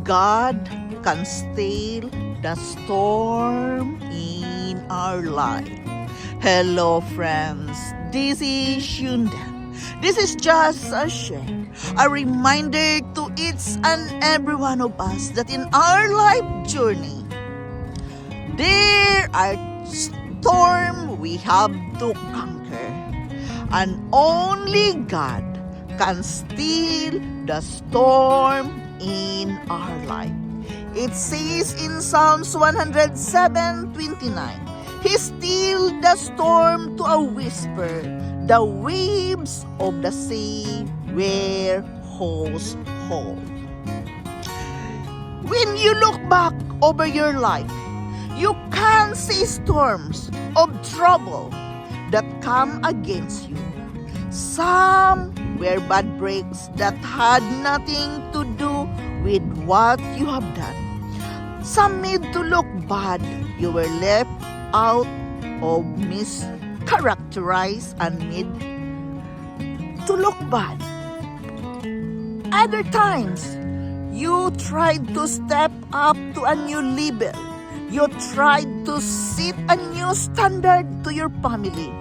God can still the storm in our life. Hello friends, this is Yunda. This is just a share, a reminder to each and every one of us that in our life journey, there are storms we have to conquer. And only God can still the storm in our life. It says in Psalms 107:29, He stilled the storm to a whisper. The waves of the sea were household. When you look back over your life, you can see storms of trouble that come against you. Some were bad breaks that had nothing to do with what you have done. Some made to look bad. You were left out of mischaracterized and made to look bad. Other times, you tried to step up to a new level. You tried to set a new standard to your family.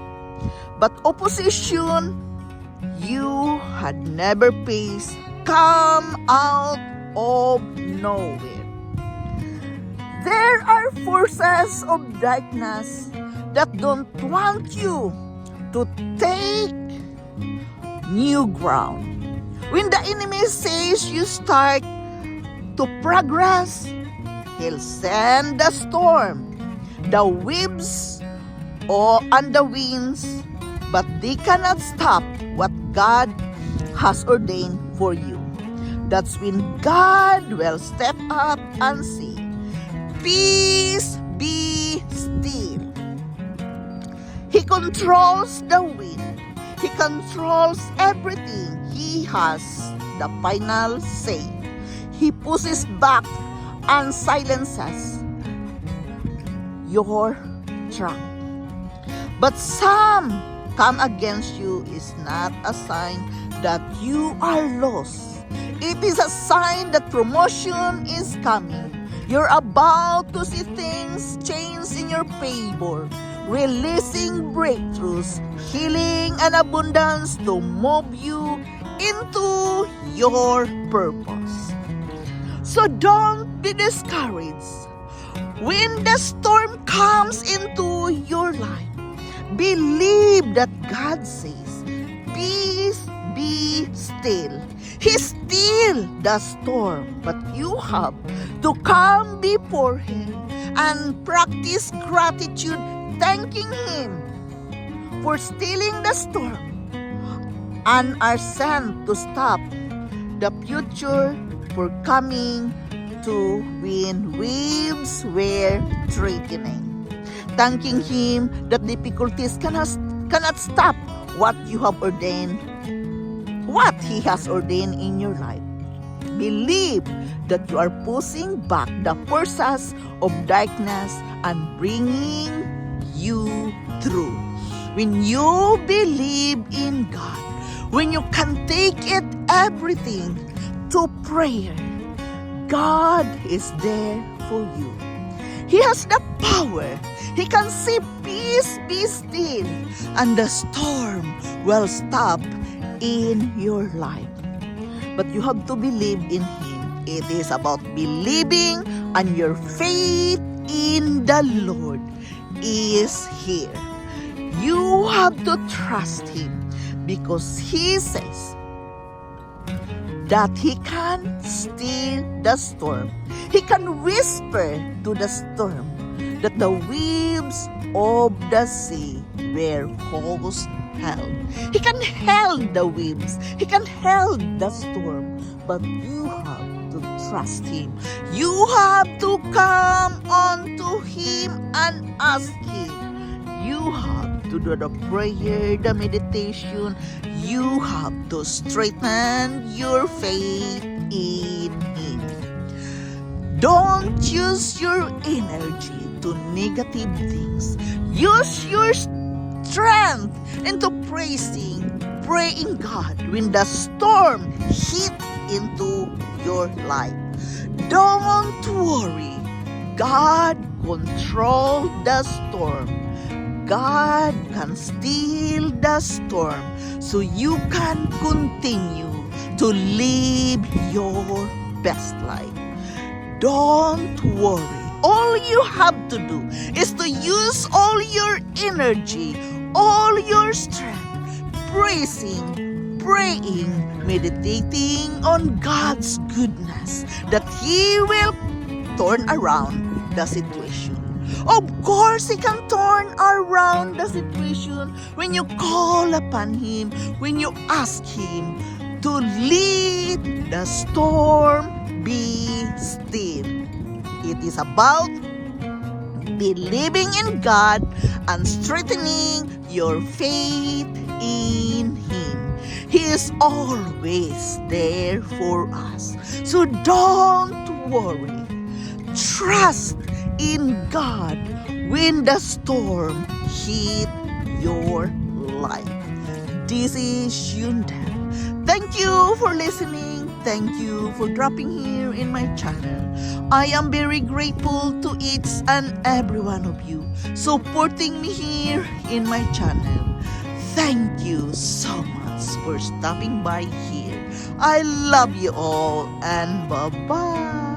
But opposition you had never faced come out of nowhere. There are forces of darkness that don't want you to take new ground. When the enemy says you start to progress, he'll send the storm, the waves, and the winds, but they cannot stop what God has ordained for you. That's when God will step up and say, "Peace, be still." He controls the wind. He controls everything. He has the final say. He pushes back and silences your trunk. But some come against you is not a sign that you are lost. It is a sign that promotion is coming. You're about to see things change in your favor, releasing breakthroughs, healing, and abundance to move you into your purpose. So don't be discouraged. When the storm comes into your life, believe that God says, "Peace, be still." He's still the storm, but you have to come before Him and practice gratitude, thanking Him for stilling the storm and are sent to stop the future for coming to when waves were threatening. Thanking Him that difficulties cannot stop what you have ordained, what He has ordained in your life. Believe that you are pushing back the forces of darkness and bringing you through. When you believe in God, when you can take it everything to prayer, God is there for you. He has the power. He can say, "Peace, be still," and the storm will stop in your life. But you have to believe in Him. It is about believing, and your faith in the Lord is here. You have to trust Him because He says that He can still the storm. He can whisper to the storm that the waves of the sea were held. He can hold the waves. He can hold the storm. But you have to trust Him. You have to come unto Him and ask Him. You have to do the prayer, the meditation. You have to strengthen your faith in Him. Don't use your energy to negative things. Use your strength into praying God when the storm hit into your life. Don't worry. God controls the storm. God can still the storm so you can continue to live your best life. Don't worry. All you have to do is to use all your energy, all your strength, praising, praying, meditating on God's goodness, that He will turn around the situation. Of course, He can turn around the situation when you call upon Him, when you ask Him to lead the storm, be still. It is about believing in God and strengthening your faith in Him. He is always there for us. So don't worry. Trust in God when the storm hit your life. This is Yundel. Thank you for listening. Thank you for dropping here in my channel. I am very grateful to each and every one of you supporting me here in my channel. Thank you so much for stopping by here. I love you all and bye-bye.